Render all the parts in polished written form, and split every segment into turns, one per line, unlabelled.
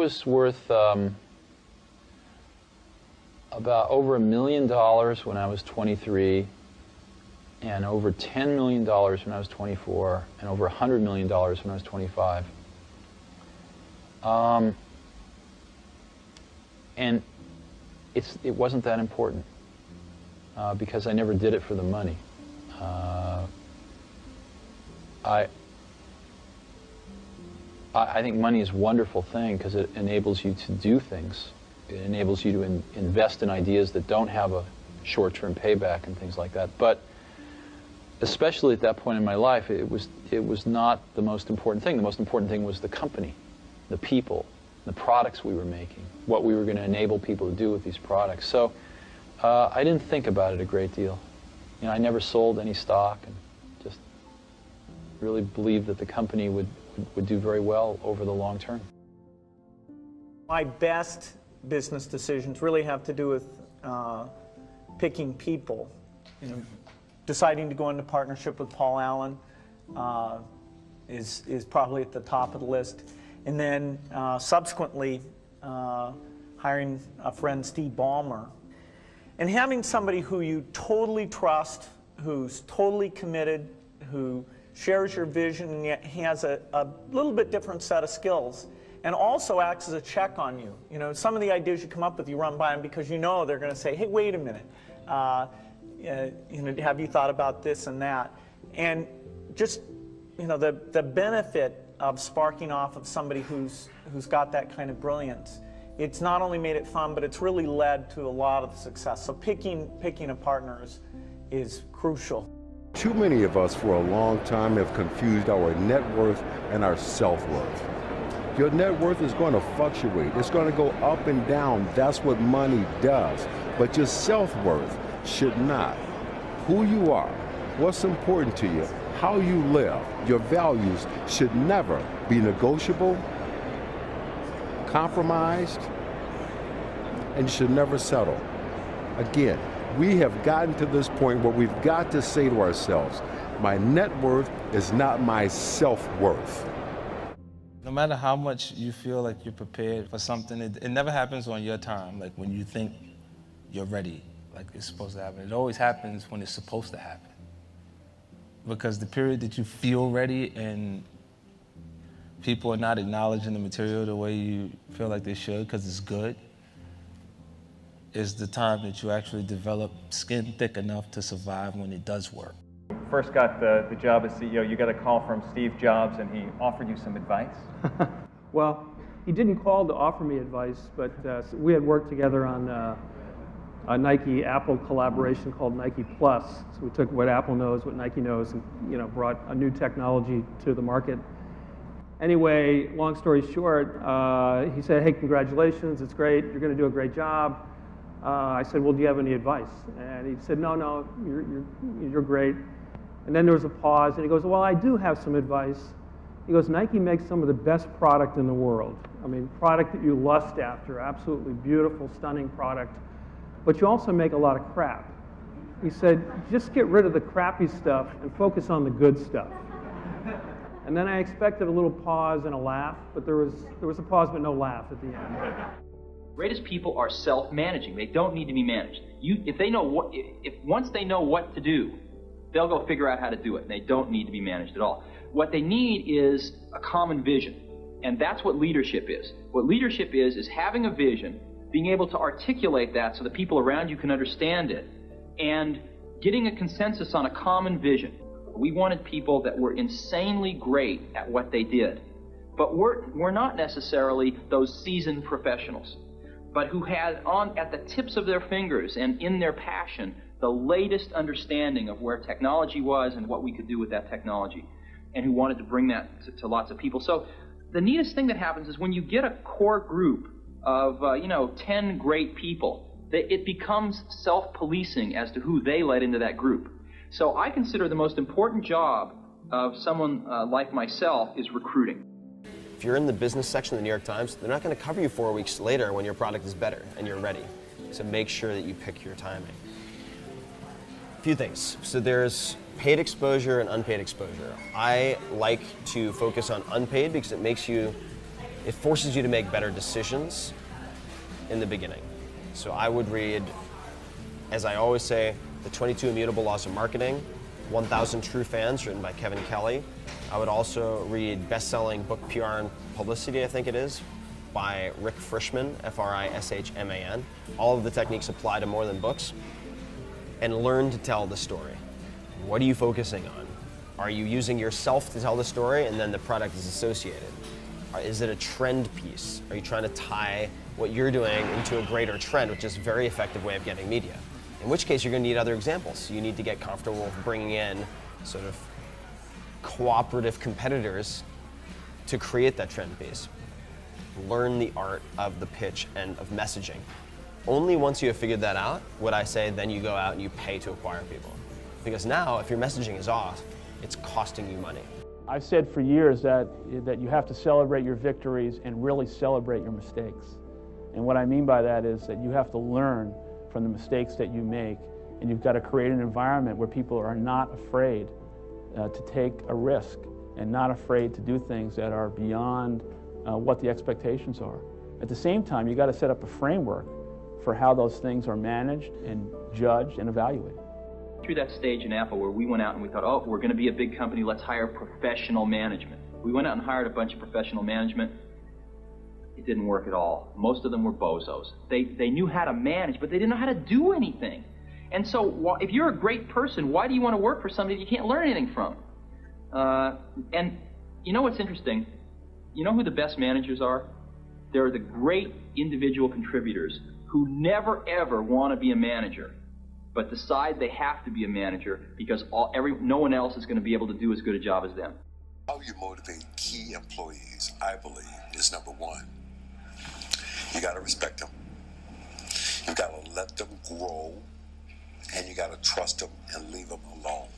was worth about over $1 million when I was 23, and over $10 million when I was 24, and over $100 million when I was 25. And it wasn't that important because I never did it for the money. I think money is a wonderful thing because it enables you to do things. It enables you to invest in ideas that don't have a short-term payback and things like that. But especially at that point in my life, it was not the most important thing. The most important thing was the company, the people, the products we were making, what we were going to enable people to do with these products. So I didn't think about it a great deal. You know, I never sold any stock, and just really believed that the company would do very well over the long term.
My best business decisions really have to do with picking people. You know, deciding to go into partnership with Paul Allen is probably at the top of the list. And then subsequently hiring a friend, Steve Ballmer. And having somebody who you totally trust, who's totally committed, who shares your vision and yet has a little bit different set of skills, and also acts as a check on you. You know, some of the ideas you come up with, you run by them because you know they're going to say, hey, wait a minute. You know, have you thought about this and that? And just, you know, the benefit of sparking off of somebody who's got that kind of brilliance. It's not only made it fun, but it's really led to a lot of the success. So picking a partner is crucial.
Too many of us for a long time have confused our net worth and our self-worth. Your net worth is going to fluctuate. It's going to go up and down. That's what money does. But your self-worth should not. Who you are, what's important to you, how you live, your values should never be negotiable, compromised, and you should never settle. Again, we have gotten to this point where we've got to say to ourselves, my net worth is not my self-worth.
No matter how much you feel like you're prepared for something, it never happens on your time, like when you think you're ready, like it's supposed to happen. It always happens when it's supposed to happen. Because the period that you feel ready and people are not acknowledging the material the way you feel like they should because it's good, is the time that you actually develop skin thick enough to survive when it does work.
First got the job as CEO, you got a call from Steve Jobs and he offered you some advice?
Well, he didn't call to offer me advice, but we had worked together on a Nike-Apple collaboration called Nike Plus. So we took what Apple knows, what Nike knows, and brought a new technology to the market. Anyway, long story short, he said, hey, congratulations, it's great, you're going to do a great job. I said, well, do you have any advice? And he said, no, you're great. And then there was a pause, and he goes, well, I do have some advice. He goes, Nike makes some of the best product in the world. I mean, product that you lust after, absolutely beautiful, stunning product. But you also make a lot of crap. He said, just get rid of the crappy stuff and focus on the good stuff. And then I expected a little pause and a laugh, but there was a pause but no laugh at the end.
Greatest people are self-managing. They don't need to be managed. Once they know what to do, they'll go figure out how to do it. And they don't need to be managed at all. What they need is a common vision, and that's what leadership is. What leadership is having a vision, being able to articulate that so the people around you can understand it, and getting a consensus on a common vision. We wanted people that were insanely great at what they did, but we're not necessarily those seasoned professionals, but who had at the tips of their fingers and in their passion the latest understanding of where technology was and what we could do with that technology, and who wanted to bring that to lots of people. So the neatest thing that happens is when you get a core group of 10 great people, it becomes self-policing as to who they let into that group. So I consider the most important job of someone like myself is recruiting.
If you're in the business section of the New York Times, they're not going to cover you 4 weeks later when your product is better and you're ready. So make sure that you pick your timing. A few things. So there's paid exposure and unpaid exposure. I like to focus on unpaid because it makes you it forces you to make better decisions in the beginning. So I would read, as I always say, The 22 Immutable Laws of Marketing, 1,000 True Fans, written by Kevin Kelly. I would also read best-selling book PR and Publicity, I think it is, by Rick Frischman, Frishman. All of the techniques apply to more than books. And learn to tell the story. What are you focusing on? Are you using yourself to tell the story and then the product is associated? Or is it a trend piece? Are you trying to tie what you're doing into a greater trend, which is a very effective way of getting media? In which case, you're going to need other examples. You need to get comfortable with bringing in sort of cooperative competitors to create that trend piece. Learn the art of the pitch and of messaging. Only once you have figured that out would I say then you go out and you pay to acquire people. Because now, if your messaging is off, it's costing you money.
I've said for years that you have to celebrate your victories and really celebrate your mistakes. And what I mean by that is that you have to learn from the mistakes that you make, and you've got to create an environment where people are not afraid to take a risk and not afraid to do things that are beyond what the expectations are. At the same time, you've got to set up a framework for how those things are managed and judged and evaluated.
Through that stage in Apple where we went out and we thought, oh, we're going to be a big company, let's hire professional management. We went out and hired a bunch of professional management. It didn't work at all. Most of them were bozos. They knew how to manage, but they didn't know how to do anything. And so if you're a great person, why do you want to work for somebody that you can't learn anything from? And you know what's interesting? You know who the best managers are? They're the great individual contributors who never ever want to be a manager, but decide they have to be a manager because no one else is going to be able to do as good a job as them.
How you motivate key employees, I believe, is number one. You got to respect them. You got to let them grow, and you got to trust them and leave them alone.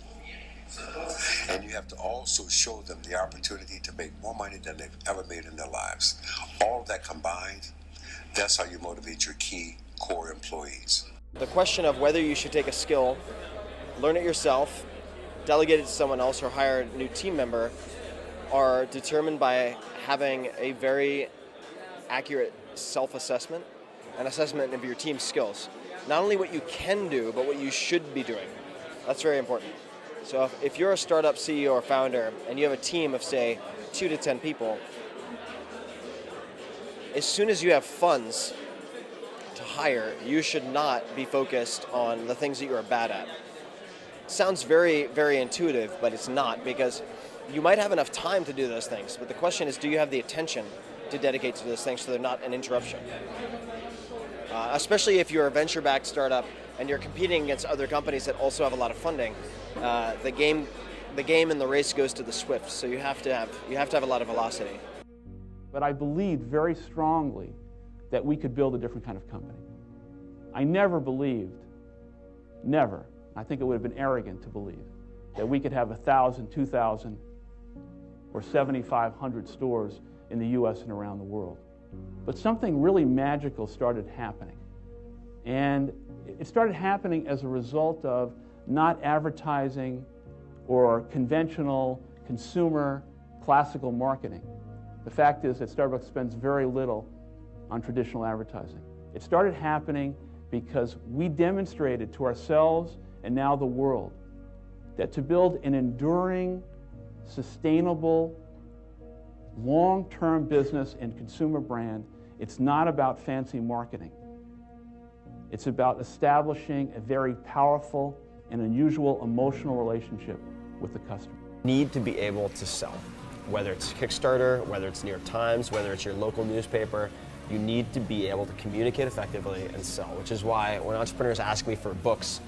And you have to also show them the opportunity to make more money than they've ever made in their lives. All of that combined, that's how you motivate your key core employees.
The question of whether you should take a skill, learn it yourself, delegate it to someone else, or hire a new team member are determined by having a very accurate self-assessment and assessment of your team's skills. Not only what you can do, but what you should be doing. That's very important. So if you're a startup CEO or founder and you have a team of, say, 2 to 10 people, as soon as you have funds to hire, you should not be focused on the things that you are bad at. It sounds very, very intuitive, but it's not, because you might have enough time to do those things, but the question is, do you have the attention to dedicate to those things so they're not an interruption? Especially if you're a venture-backed startup and you're competing against other companies that also have a lot of funding, the game and the race goes to the swift. So you have to have a lot of velocity.
But I believed very strongly that we could build a different kind of company. I never believed, never, I think it would have been arrogant to believe, that we could have 1,000, 2,000, or 7,500 stores in the US and around the world. But something really magical started happening. And it started happening as a result of not advertising or conventional consumer classical marketing. The fact is that Starbucks spends very little on traditional advertising. It started happening because we demonstrated to ourselves and now the world that to build an enduring, sustainable, long-term business and consumer brand, it's not about fancy marketing. It's about establishing a very powerful and unusual emotional relationship with the customer.
Need to be able to sell, whether it's Kickstarter, whether it's New York Times, whether it's your local newspaper. You need to be able to communicate effectively and sell, which is why when entrepreneurs ask me for books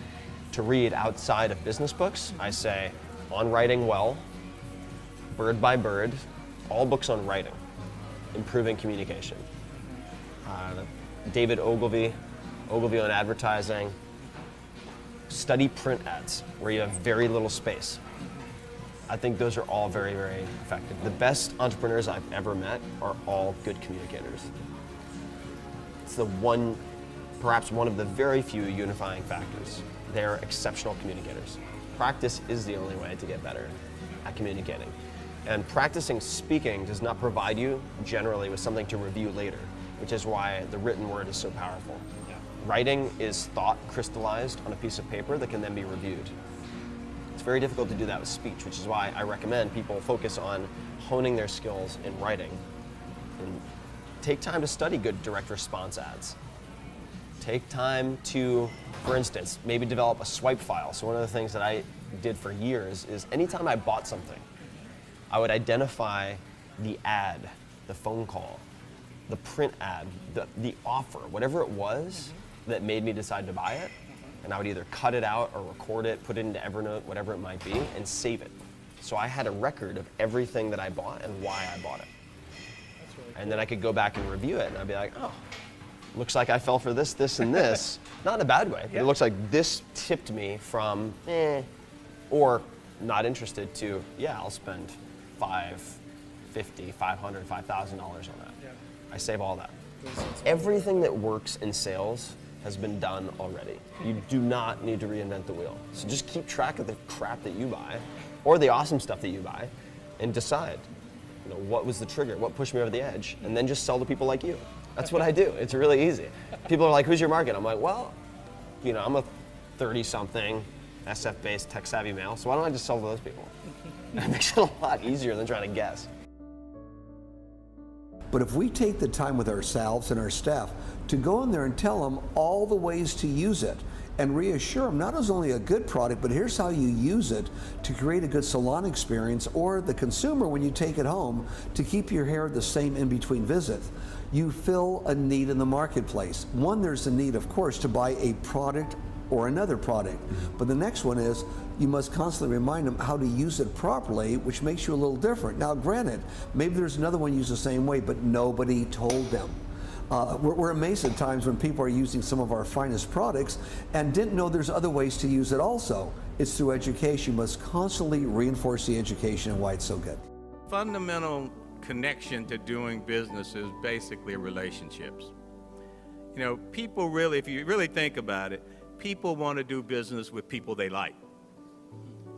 to read outside of business books, I say On Writing Well, Bird by Bird, all books on writing, improving communication. David Ogilvy on advertising, study print ads where you have very little space. I think those are all very, very effective. The best entrepreneurs I've ever met are all good communicators. It's perhaps one of the very few unifying factors. They're exceptional communicators. Practice is the only way to get better at communicating. And practicing speaking does not provide you generally with something to review later, which is why the written word is so powerful. Writing is thought crystallized on a piece of paper that can then be reviewed. It's very difficult to do that with speech, which is why I recommend people focus on honing their skills in writing. And take time to study good direct response ads. Take time to, for instance, maybe develop a swipe file. So one of the things that I did for years is anytime I bought something, I would identify the ad, the phone call, the print ad, the offer, whatever it was that made me decide to buy it, and I would either cut it out or record it, put it into Evernote, whatever it might be, and save it. So I had a record of everything that I bought and why I bought it. And then I could go back and review it, and I'd be like, oh, looks like I fell for this, this, and this. Not in a bad way, but it looks like this tipped me from or not interested to, yeah, I'll spend $550, $500, $5,000 on that. I save all that. Everything that works in sales has been done already. You do not need to reinvent the wheel. So just keep track of the crap that you buy, or the awesome stuff that you buy, and decide, what was the trigger, what pushed me over the edge, and then just sell to people like you. That's what I do. It's really easy. People are like, who's your market? I'm like, well, I'm a 30-something SF-based tech-savvy male, so why don't I just sell to those people? It makes it a lot easier than trying to guess.
But if we take the time with ourselves and our staff to go in there and tell them all the ways to use it and reassure them not as only a good product, but here's how you use it to create a good salon experience, or the consumer when you take it home to keep your hair the same in between visits, you fill a need in the marketplace. One, there's a need, of course, to buy a product or another product. But the next one is you must constantly remind them how to use it properly, which makes you a little different. Now, granted, maybe there's another one used the same way, but nobody told them. We're amazed at times when people are using some of our finest products and didn't know there's other ways to use it also. It's through education. You must constantly reinforce the education and why it's so good.
Fundamental connection to doing business is basically relationships. People really, if you really think about it, people want to do business with people they like.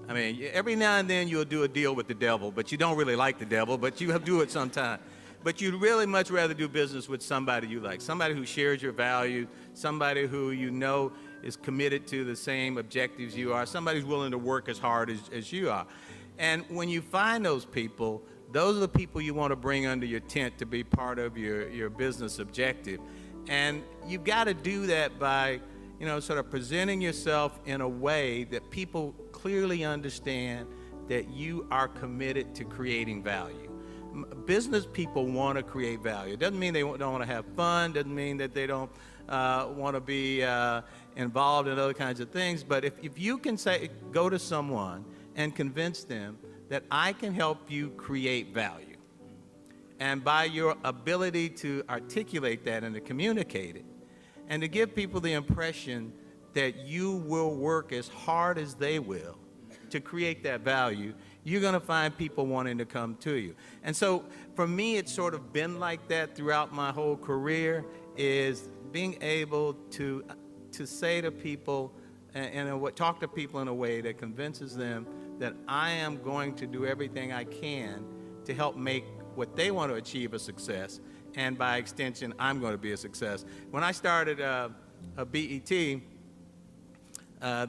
I mean, every now and then you'll do a deal with the devil, but you don't really like the devil, but you do it sometime. But you'd really much rather do business with somebody you like, somebody who shares your values, somebody who is committed to the same objectives you are, somebody who's willing to work as hard as you are. And when you find those people, those are the people you want to bring under your tent to be part of your business objective. And you've got to do that by sort of presenting yourself in a way that people clearly understand that you are committed to creating value. Business people want to create value. It doesn't mean they don't want to have fun, doesn't mean that they don't want to be involved in other kinds of things, but if you can go to someone and convince them that I can help you create value, and by your ability to articulate that and to communicate it, and to give people the impression that you will work as hard as they will to create that value, you're going to find people wanting to come to you. And so for me, it's sort of been like that throughout my whole career, is being able to say to people and talk to people in a way that convinces them that I am going to do everything I can to help make what they want to achieve a success, and by extension, I'm going to be a success. When I started BET, the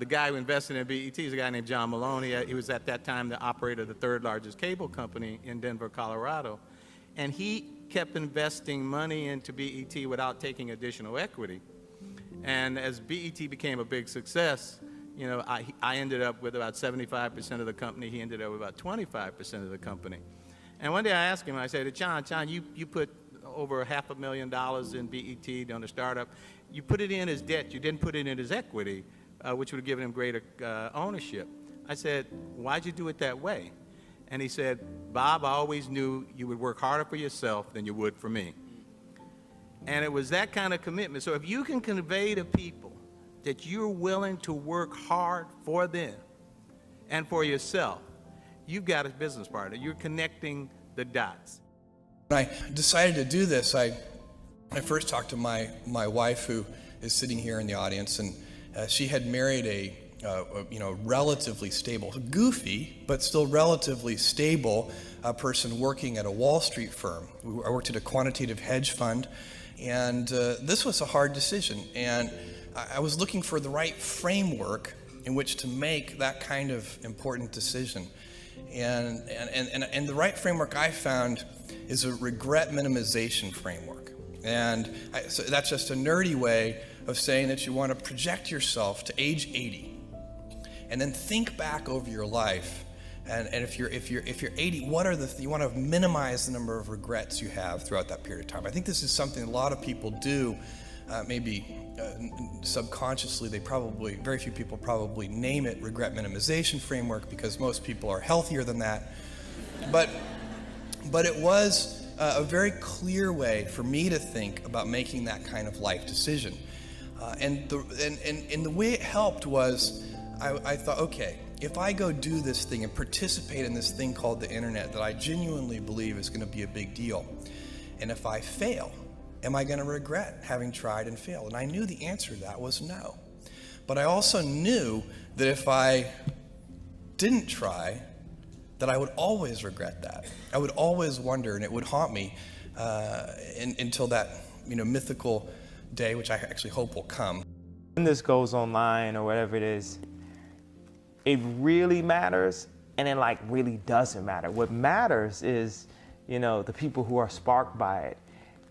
guy who invested in BET is a guy named John Malone. He was at that time the operator of the third largest cable company in Denver, Colorado. And he kept investing money into BET without taking additional equity. And as BET became a big success, I ended up with about 75% of the company. He ended up with about 25% of the company. And one day I asked him, I said, John, you put over $500,000 in BET on the startup. You put it in as debt. You didn't put it in as equity, which would have given him greater ownership. I said, why'd you do it that way? And he said, Bob, I always knew you would work harder for yourself than you would for me. And it was that kind of commitment. So if you can convey to people that you're willing to work hard for them and for yourself, you've got a business partner. You're connecting the dots.
When I decided to do this, I first talked to my wife, who is sitting here in the audience, and she had married relatively stable, goofy, but still relatively stable person working at a Wall Street firm. I worked at a quantitative hedge fund, and this was a hard decision. And I was looking for the right framework in which to make that kind of important decision. And the right framework I found is a regret minimization framework. And so that's just a nerdy way of saying that you want to project yourself to age 80 and then think back over your life. And if you're 80, what are you want to minimize the number of regrets you have throughout that period of time. I think this is something a lot of people do, maybe subconsciously. Very few people probably name it regret minimization framework because most people are healthier than that. But it was a very clear way for me to think about making that kind of life decision. And the way it helped was I thought, okay, if I go do this thing and participate in this thing called the internet that I genuinely believe is going to be a big deal, and if I fail, am I going to regret having tried and failed? And I knew the answer to that was no. But I also knew that if I didn't try, that I would always regret that. I would always wonder, and it would haunt me until that mythical day, which I actually hope will come.
When this goes online or whatever it is, it really matters, and it really doesn't matter. What matters is, the people who are sparked by it,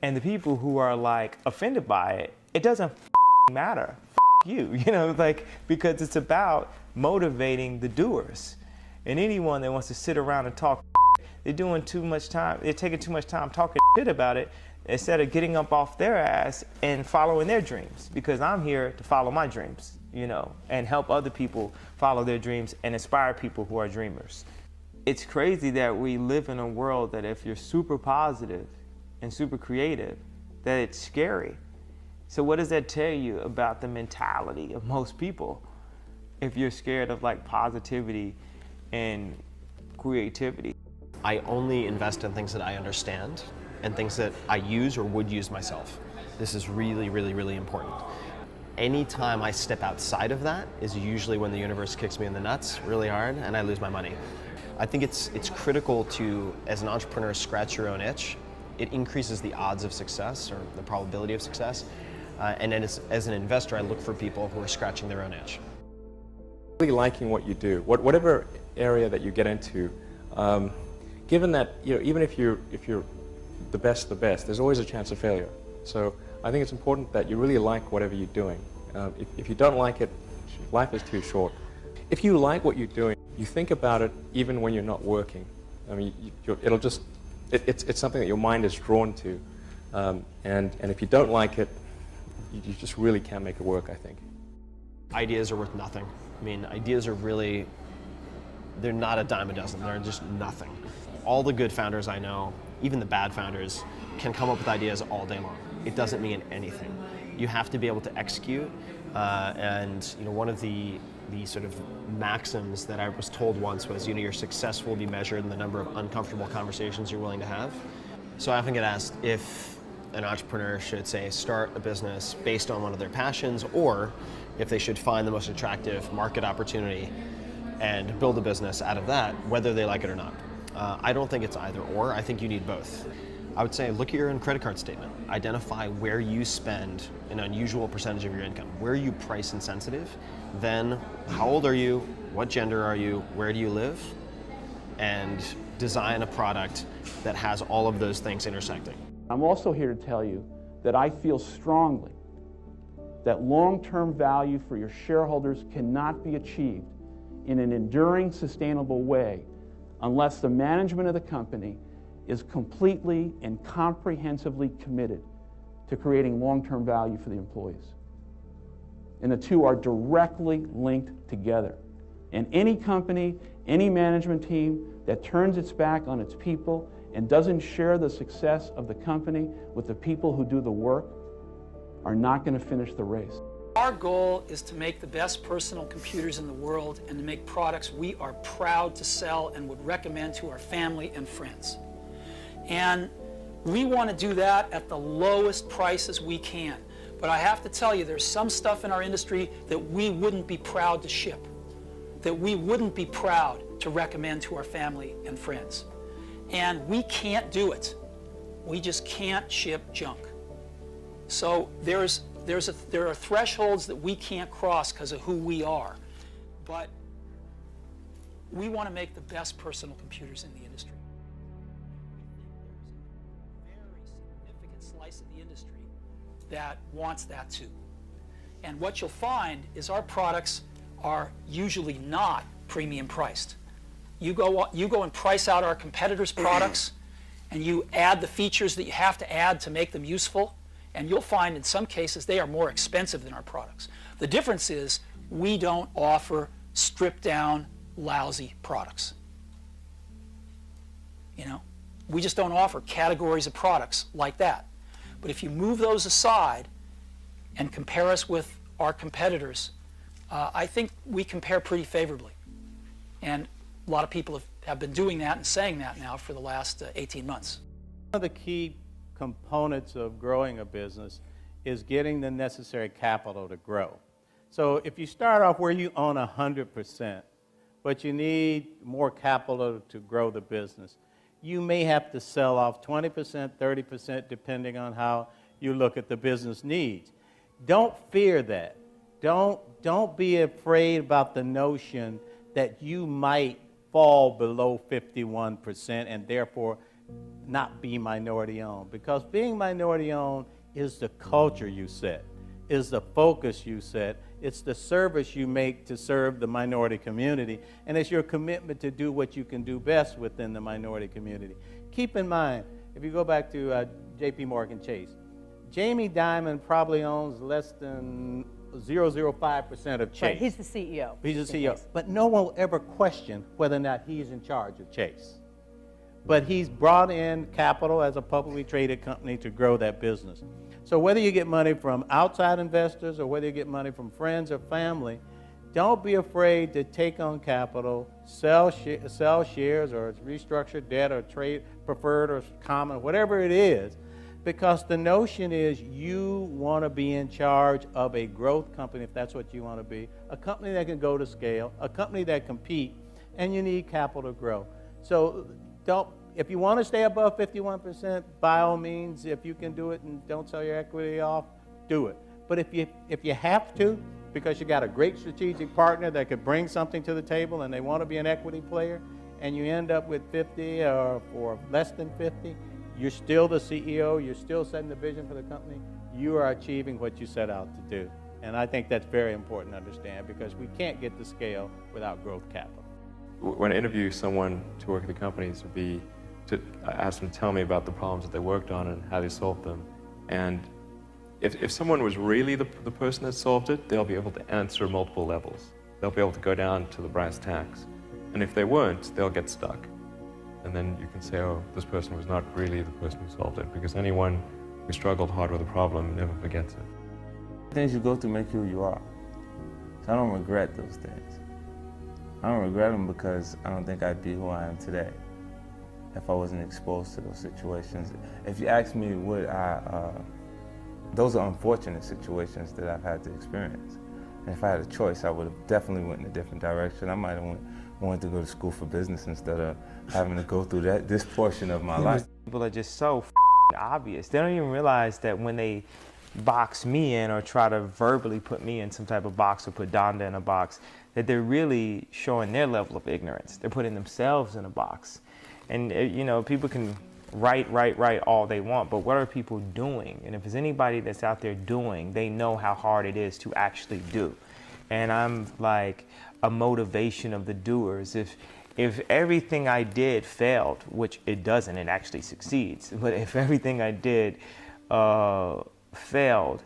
and the people who are offended by it. It doesn't matter. You, because it's about motivating the doers. And anyone that wants to sit around and talk, they're taking too much time talking shit about it instead of getting up off their ass and following their dreams. Because I'm here to follow my dreams, and help other people follow their dreams and inspire people who are dreamers. It's crazy that we live in a world that if you're super positive and super creative, that it's scary. So what does that tell you about the mentality of most people if you're scared of positivity and creativity?
I only invest in things that I understand and things that I use or would use myself. This is really, really, really important. Anytime I step outside of that is usually when the universe kicks me in the nuts really hard and I lose my money. I think it's critical to, as an entrepreneur, scratch your own itch. It increases the odds of success or the probability of success. And then as an investor, I look for people who are scratching their own itch.
Really liking what you do, whatever area that you get into, given that even if you're the best, there's always a chance of failure. So I think it's important that you really like whatever you're doing. If you don't like it, life is too short. If you like what you're doing, you think about it even when you're not working. I mean, it's something that your mind is drawn to, and if you don't like it, you just really can't make it work, I think.
Ideas are worth nothing. I mean, ideas are really, they're not a dime a dozen. They're just nothing. All the good founders I know, even the bad founders, can come up with ideas all day long. It doesn't mean anything. You have to be able to execute, and one of the sort of maxims that I was told once was, your success will be measured in the number of uncomfortable conversations you're willing to have. So I often get asked if an entrepreneur should, say, start a business based on one of their passions, or if they should find the most attractive market opportunity and build a business out of that, whether they like it or not. I don't think it's either or. I think you need both. I would say look at your own credit card statement. Identify where you spend an unusual percentage of your income. Where are you price insensitive? Then how old are you? What gender are you? Where do you live? And design a product that has all of those things intersecting.
I'm also here to tell you that I feel strongly that long-term value for your shareholders cannot be achieved in an enduring, sustainable way unless the management of the company is completely and comprehensively committed to creating long-term value for the employees. And the two are directly linked together. And any company, any management team that turns its back on its people and doesn't share the success of the company with the people who do the work are not going to finish the race.
Our goal is to make the best personal computers in the world and to make products we are proud to sell and would recommend to our family and friends. And we want to do that at the lowest prices we can. But I have to tell you, there's some stuff in our industry that we wouldn't be proud to ship, that we wouldn't be proud to recommend to our family and friends. And we can't do it. We just can't ship junk. So there are thresholds that we can't cross because of who we are. But we want to make the best personal computers in the industry. There's a very significant slice of the industry that wants that too. And what you'll find is our products are usually not premium priced. You go and price out our competitors' products, and you add the features that you have to add to make them useful, and you'll find in some cases they are more expensive than our products. The difference is we don't offer stripped down, lousy products. You know, we just don't offer categories of products like that. But if you move those aside and compare us with our competitors, I think we compare pretty favorably. And a lot of people have been doing that and saying that now for the last 18 months.
One of the key components of growing a business is getting the necessary capital to grow. So if you start off where you own 100%, but you need more capital to grow the business, you may have to sell off 20%, 30%, depending on how you look at the business needs. Don't fear that. Don't be afraid about the notion that you might fall below 51% and therefore not be minority owned. Because being minority owned is the culture you set, is the focus you set, it's the service you make to serve the minority community, and it's your commitment to do what you can do best within the minority community. Keep in mind, if you go back to J.P. Morgan Chase, Jamie Dimon probably owns less than 0.005% of Chase.
Right, he's the CEO.
He's the CEO. But no one will ever question whether or not he's in charge of Chase. But he's brought in capital as a publicly traded company to grow that business. So whether you get money from outside investors or whether you get money from friends or family, don't be afraid to take on capital, sell shares or restructure debt or trade preferred or common, whatever it is, because the notion is you want to be in charge of a growth company, if that's what you want to be, a company that can go to scale, a company that compete, and you need capital to grow. So if you want to stay above 51%, by all means, if you can do it and don't sell your equity off, do it. But if you have to, because you got a great strategic partner that could bring something to the table and they want to be an equity player, and you end up with 50 or less than 50, you're still the CEO, you're still setting the vision for the company, you are achieving what you set out to do. And I think that's very important to understand, because we can't get to scale without growth capital.
When I interview someone to work at the companies, would be to ask them to tell me about the problems that they worked on and how they solved them. And if someone was really the person that solved it, they'll be able to answer multiple levels. They'll be able to go down to the brass tacks. And if they weren't, they'll get stuck. And then you can say, oh, this person was not really the person who solved it, because anyone who struggled hard with a problem never forgets it.
Things you go through make you who you are. So I don't regret those things. I don't regret them because I don't think I'd be who I am today if I wasn't exposed to those situations. If you ask me, those are unfortunate situations that I've had to experience. And if I had a choice, I would have definitely went in a different direction. I might have wanted to go to school for business instead of having to go through this portion of my life.
People are just so obvious. They don't even realize that when they box me in or try to verbally put me in some type of box or put Donda in a box, that they're really showing their level of ignorance. They're putting themselves in a box. And you know, people can write all they want, but what are people doing? And if there's anybody that's out there doing, they know how hard it is to actually do. And I'm like a motivation of the doers. If everything I did failed, which it doesn't, it actually succeeds, but if everything I did failed,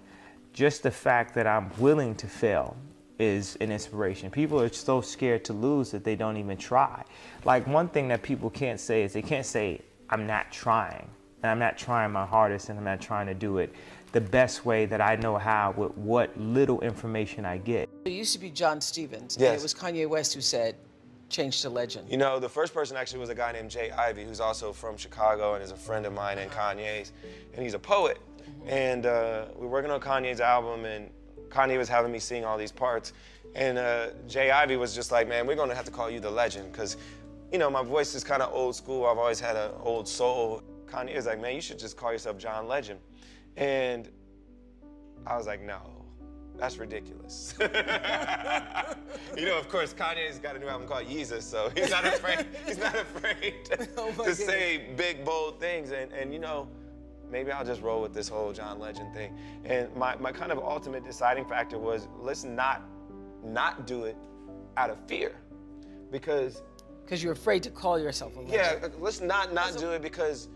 just the fact that I'm willing to fail is an inspiration. People are so scared to lose that they don't even try. Like, one thing that people can't say is they can't say, I'm not trying, and I'm not trying my hardest, and I'm not trying to do it the best way that I know how with what little information I get.
It used to be John Stevens,
Yes.
and it was Kanye West who said, change to legend.
You know, the first person actually was a guy named Jay Ivey, who's also from Chicago and is a friend of mine and Kanye's, and he's a poet.
And we were working on Kanye's album, and Kanye was having me sing all these parts. And Jay Ivey was just like, man, we're gonna have to call you the legend, because, you know, my voice is kind of old school. I've always had an old soul. Kanye was like, man, you should just call yourself John Legend. And I was like, no, that's ridiculous. You know, of course, Kanye's got a new album called Yeezus, so he's not afraid, to say big, bold things. And you know, maybe I'll just roll with this whole John Legend thing. And my kind of ultimate deciding factor was, let's not do it out of fear. Because
you're afraid to call yourself a legend.
Yeah, let's not do it because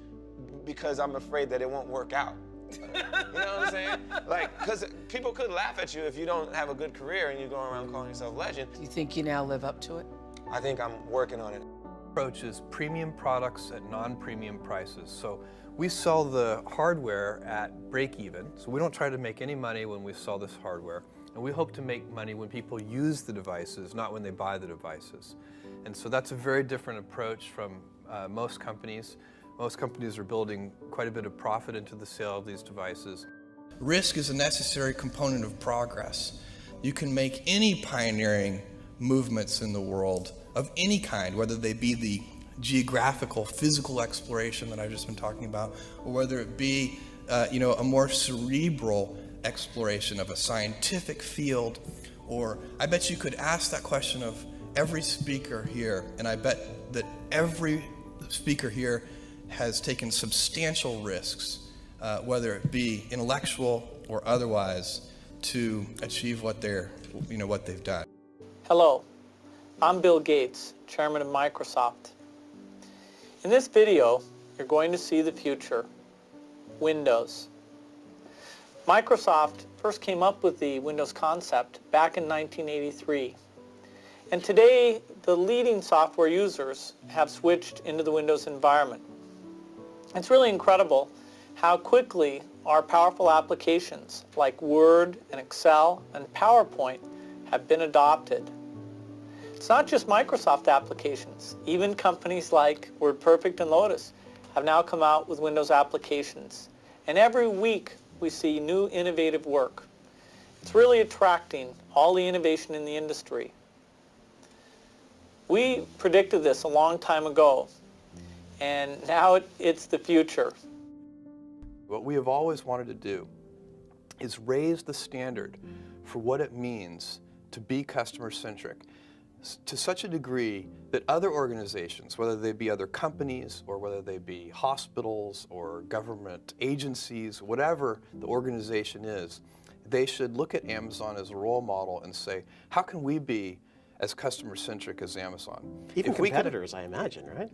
I'm afraid that it won't work out. You know what I'm saying? Like, because people could laugh at you if you don't have a good career and you're going around calling yourself legend.
Do you think you now live up to it?
I think I'm working on it.
Approach is premium products at non-premium prices. So we sell the hardware at break even. So we don't try to make any money when we sell this hardware. And we hope to make money when people use the devices, not when they buy the devices. And so that's a very different approach from most companies. Most companies are building quite a bit of profit into the sale of these devices.
Risk is a necessary component of progress. You can make any pioneering movements in the world of any kind, whether they be the geographical, physical exploration that I've just been talking about, or whether it be a more cerebral exploration of a scientific field. Or I bet you could ask that question of every speaker here, and I bet that every speaker here has taken substantial risks, whether it be intellectual or otherwise, to achieve what they've done.
Hello, I'm Bill Gates, Chairman of Microsoft. In this video, you're going to see the future, Windows. Microsoft first came up with the Windows concept back in 1983. And today, the leading software users have switched into the Windows environment. It's really incredible how quickly our powerful applications like Word and Excel and PowerPoint have been adopted. It's not just Microsoft applications. Even companies like WordPerfect and Lotus have now come out with Windows applications. And every week we see new innovative work. It's really attracting all the innovation in the industry. We predicted this a long time ago, and now it's the future.
What we have always wanted to do is raise the standard for what it means to be customer-centric to such a degree that other organizations, whether they be other companies or whether they be hospitals or government agencies, whatever the organization is, they should look at Amazon as a role model and say, how can we be as customer-centric as Amazon?
Even competitors, I imagine, right?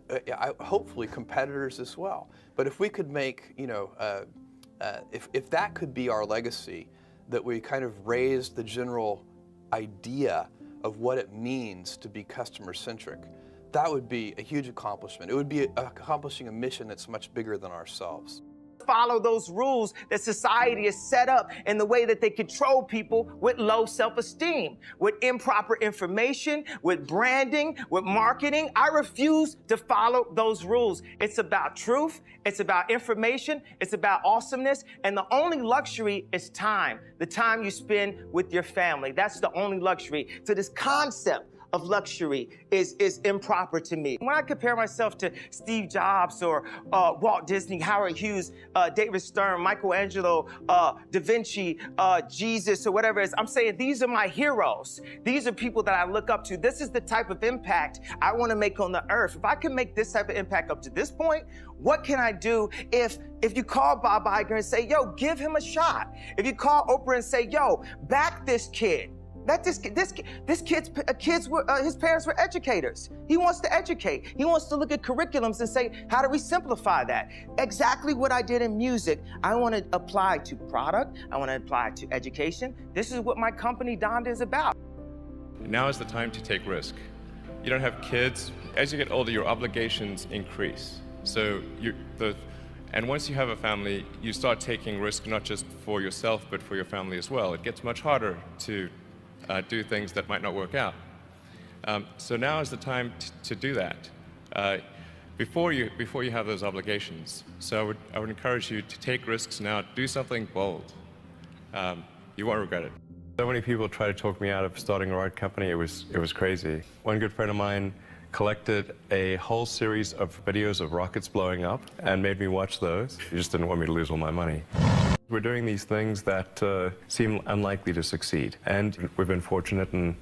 Hopefully competitors as well. But if we could make, if that could be our legacy, that we kind of raised the general idea of what it means to be customer-centric, that would be a huge accomplishment. It would be accomplishing a mission that's much bigger than ourselves.
Follow those rules that society has set up in the way that they control people with low self-esteem, with improper information, with branding, with marketing. I refuse to follow those rules. It's about truth, it's about information, it's about awesomeness, and the only luxury is time, the time you spend with your family. That's the only luxury. So this concept of luxury is improper to me. When I compare myself to Steve Jobs or Walt Disney, Howard Hughes, David Stern, Michelangelo, Da Vinci, Jesus, or whatever it is, I'm saying these are my heroes. These are people that I look up to. This is the type of impact I want to make on the earth. If I can make this type of impact up to this point, what can I do if you call Bob Iger and say, yo, give him a shot? If you call Oprah and say, yo, back this kid. His parents were educators. He wants to educate. He wants to look at curriculums and say, how do we simplify that? Exactly what I did in music, I want to apply to product. I want to apply to education. This is what my company, Donda, is about.
Now is the time to take risk. You don't have kids. As you get older, your obligations increase. And once you have a family, you start taking risk not just for yourself, but for your family as well. It gets much harder to do things that might not work out. So now is the time to do that. before you have those obligations. So I would encourage you to take risks now. Do something bold. You won't regret it. So many people try to talk me out of starting a rocket company. It was crazy. One good friend of mine collected a whole series of videos of rockets blowing up and made me watch those. He just didn't want me to lose all my money. We're doing these things that seem unlikely to succeed, and we've been fortunate, and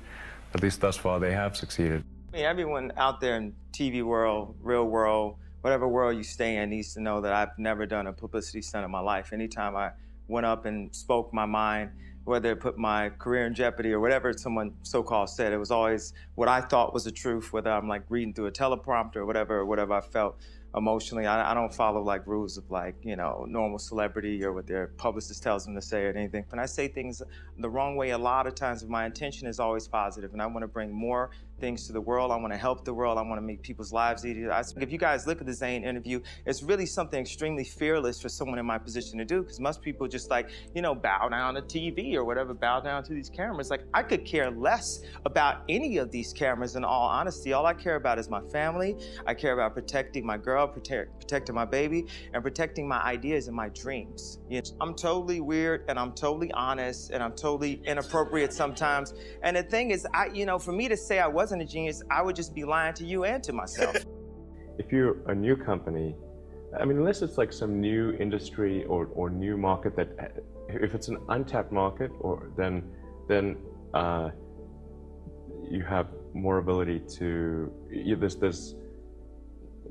at least thus far they have succeeded.
I mean, everyone out there in TV world, real world, whatever world you stay in needs to know that I've never done a publicity stunt in my life. Anytime I went up and spoke my mind, whether it put my career in jeopardy or whatever someone so-called said, it was always what I thought was the truth, whether I'm like reading through a teleprompter or whatever I felt emotionally. I don't follow like rules of like, you know, normal celebrity or what their publicist tells them to say or anything. When I say things the wrong way, a lot of times my intention is always positive, and I want to bring more things to the world. I want to help the world. I want to make people's lives easier. If you guys look at the Zane interview, it's really something extremely fearless for someone in my position to do, because most people just like, you know, bow down to TV or whatever, bow down to these cameras. Like, I could care less about any of these cameras in all honesty. All I care about is my family. I care about protecting my girl, protecting my baby, and protecting my ideas and my dreams. You know, I'm totally weird, and I'm totally honest, and I'm totally inappropriate sometimes. And the thing is, you know, for me to say I wasn't a genius, I would just be lying to you and to myself.
If you're a new company, I mean, unless it's like some new industry or new market that, if it's an untapped market, then you have more ability to,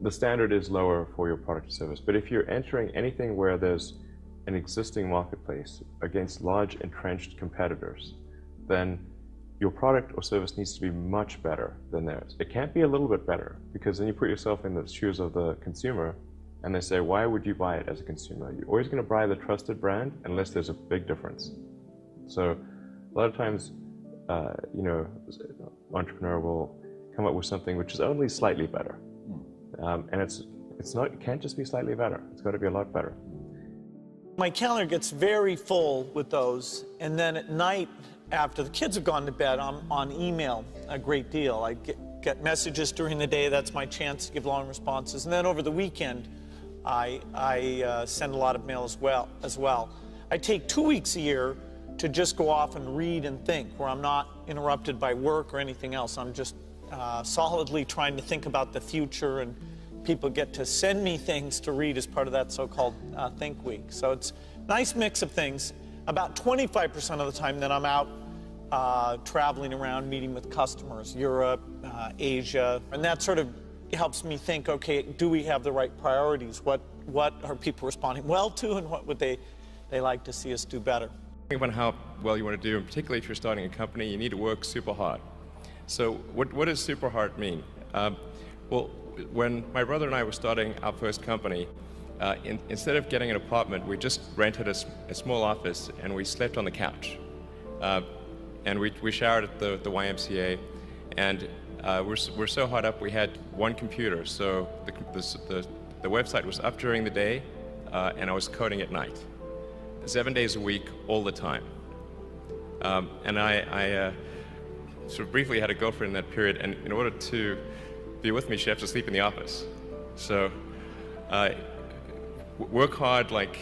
the standard is lower for your product or service. But if you're entering anything where there's an existing marketplace against large entrenched competitors, then your product or service needs to be much better than theirs. It can't be a little bit better, because then you put yourself in the shoes of the consumer and they say, why would you buy it as a consumer? You're always going to buy the trusted brand unless there's a big difference. So a lot of times, you know, an entrepreneur will come up with something which is only slightly better. And it can't just be slightly better. It's got to be a lot better.
My calendar gets very full with those, and then at night, after the kids have gone to bed, I'm on email a great deal. I get messages during the day. That's my chance to give long responses. And then over the weekend, I send a lot of mail as well. I take 2 weeks a year to just go off and read and think, where I'm not interrupted by work or anything else. I'm just solidly trying to think about the future, and people get to send me things to read as part of that so-called Think Week. So it's a nice mix of things. About 25% of the time that I'm out traveling around, meeting with customers, Europe, Asia, and that sort of helps me think, okay, do we have the right priorities? What are people responding well to, and what would they like to see us do better?
Think about how well you want to do, and particularly if you're starting a company, you need to work super hard. So what does super hard mean? Well, when my brother and I were starting our first company, instead of getting an apartment, we just rented a small office, and we slept on the couch. And we showered at the YMCA, and we're so hot up, we had one computer, so the website was up during the day, and I was coding at night, 7 days a week, all the time. And I sort of briefly had a girlfriend in that period, and in order to be with me, she had to sleep in the office. So work hard, like,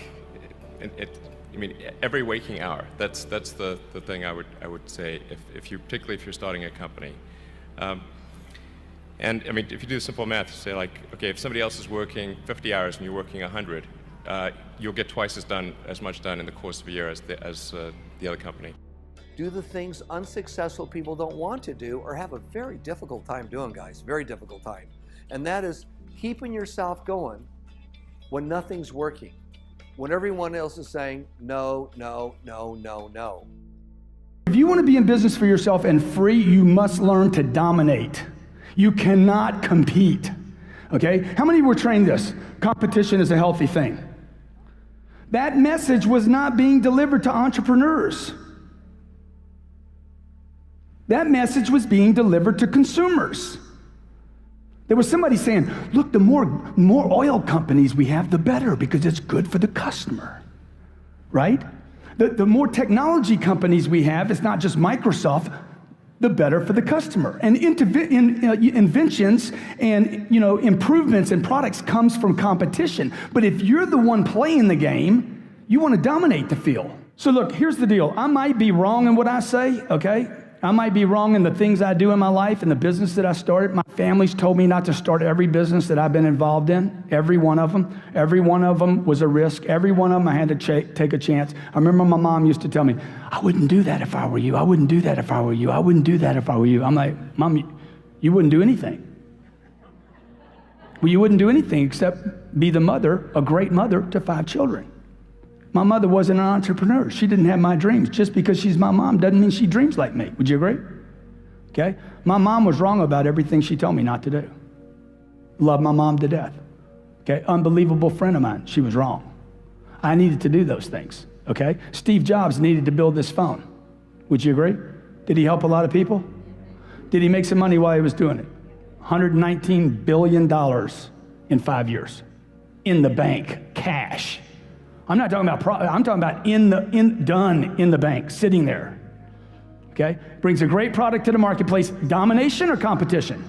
I mean, every waking hour. That's the thing I would say, particularly if you're starting a company. And I mean, if you do simple math, say like, okay, if somebody else is working 50 hours and you're working 100, you'll get twice as much done in the course of a year as the other company.
Do the things unsuccessful people don't want to do or have a very difficult time doing, guys, very difficult time. And that is keeping yourself going when nothing's working, when everyone else is saying no, no, no, no, no.
If you want to be in business for yourself and free, you must learn to dominate. You cannot compete, okay? How many were trained this? Competition is a healthy thing. That message was not being delivered to entrepreneurs. That message was being delivered to consumers. There was somebody saying, look, the more oil companies we have, the better, because it's good for the customer, right? The more technology companies we have, it's not just Microsoft, the better for the customer. And inventions and improvements in products comes from competition. But if you're the one playing the game, you want to dominate the field. So look, here's the deal. I might be wrong in what I say, okay? I might be wrong in the things I do in my life and the business that I started. My family's told me not to start every business that I've been involved in, every one of them. Every one of them was a risk. Every one of them I had to take a chance. I remember my mom used to tell me, I wouldn't do that if I were you. I wouldn't do that if I were you. I wouldn't do that if I were you. I'm like, Mom, you wouldn't do anything. Well, you wouldn't do anything except be the mother, a great mother to 5 children. My mother wasn't an entrepreneur. She didn't have my dreams. Just because she's my mom doesn't mean she dreams like me. Would you agree? Okay? My mom was wrong about everything she told me not to do. Love my mom to death. Okay? Unbelievable friend of mine. She was wrong. I needed to do those things. Okay? Steve Jobs needed to build this phone. Would you agree? Did he help a lot of people? Did he make some money while he was doing it? $119 billion in 5 years. In the bank, cash. I'm not talking about I'm talking about done in the bank, sitting there. Okay? Brings a great product to the marketplace. Domination or competition?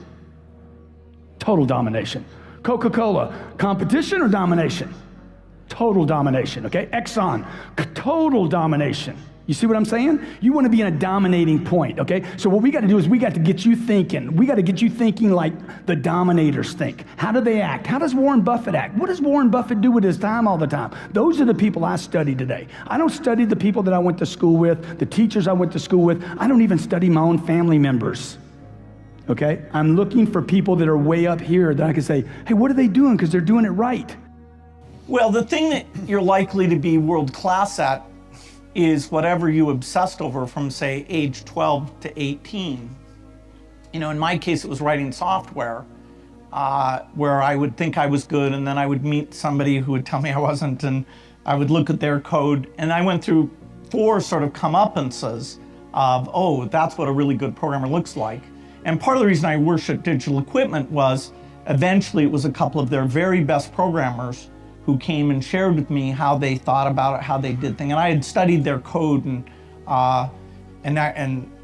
Total domination. Coca-Cola, competition or domination? Total domination, okay? Exxon, total domination. You see what I'm saying? You want to be in a dominating point, okay? So what we got to do is we got to get you thinking. We got to get you thinking like the dominators think. How do they act? How does Warren Buffett act? What does Warren Buffett do with his time all the time? Those are the people I study today. I don't study the people that I went to school with, the teachers I went to school with. I don't even study my own family members, okay? I'm looking for people that are way up here that I can say, hey, what are they doing? Because they're doing it right.
Well, the thing that you're likely to be world class at is whatever you obsessed over from, say, age 12 to 18. You know, in my case, it was writing software, where I would think I was good, and then I would meet somebody who would tell me I wasn't, and I would look at their code, and I went through 4 sort of comeuppances of, oh, that's what a really good programmer looks like. And part of the reason I worshiped Digital Equipment was eventually it was a couple of their very best programmers who came and shared with me how they thought about it, how they did things. And I had studied their code, and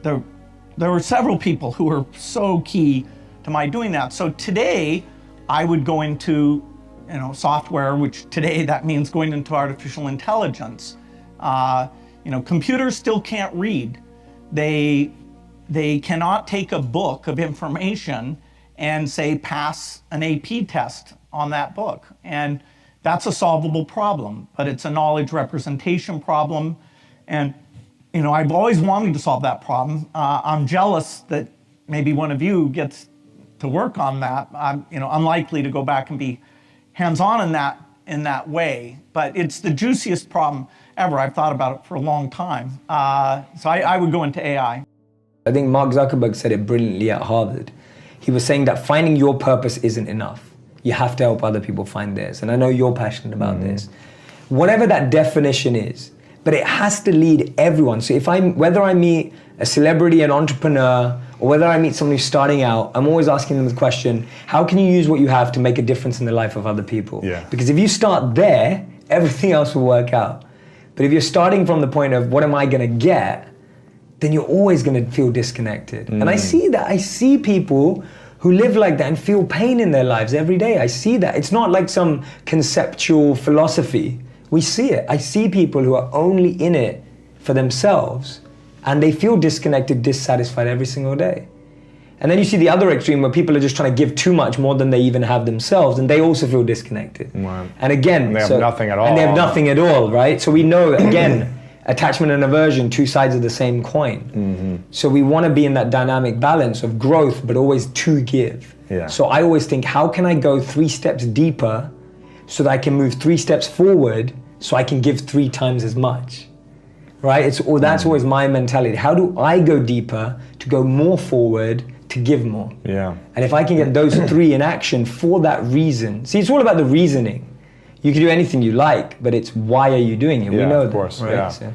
there were several people who were so key to my doing that. So today, I would go into software, which today that means going into artificial intelligence. Computers still can't read. They cannot take a book of information and say pass an AP test on that book. And that's a solvable problem, but it's a knowledge representation problem. And, I've always wanted to solve that problem. I'm jealous that maybe one of you gets to work on that. I'm, unlikely to go back and be hands-on in that way, but it's the juiciest problem ever. I've thought about it for a long time. So I would go into AI.
I think Mark Zuckerberg said it brilliantly at Harvard. He was saying that finding your purpose isn't enough. You have to help other people find theirs. And I know you're passionate about this. Whatever that definition is, but it has to lead everyone. So whether I meet a celebrity, an entrepreneur, or whether I meet someone who's starting out, I'm always asking them the question, how can you use what you have to make a difference in the life of other people? Yeah. Because if you start there, everything else will work out. But if you're starting from the point of what am I gonna get, then you're always gonna feel disconnected. And I see that. I see people who live like that and feel pain in their lives every day. I see that. It's not like some conceptual philosophy. We see it. I see people who are only in it for themselves and they feel disconnected, dissatisfied every single day. And then you see the other extreme where people are just trying to give too much, more than they even have themselves, and they also feel disconnected. Wow. And again,
they have nothing at all.
And they have nothing at all, right? So we know, again, attachment and aversion, 2 sides of the same coin. So we want to be in that dynamic balance of growth, but always to give. Yeah. So I always think, how can I go 3 steps deeper so that I can move 3 steps forward so I can give 3 times as much, right? That's always my mentality. How do I go deeper to go more forward to give more? Yeah. And if I can get those 3 in action for that reason, see, it's all about the reasoning. You can do anything you like, but it's why are you doing it? We know that, right? Yeah. So.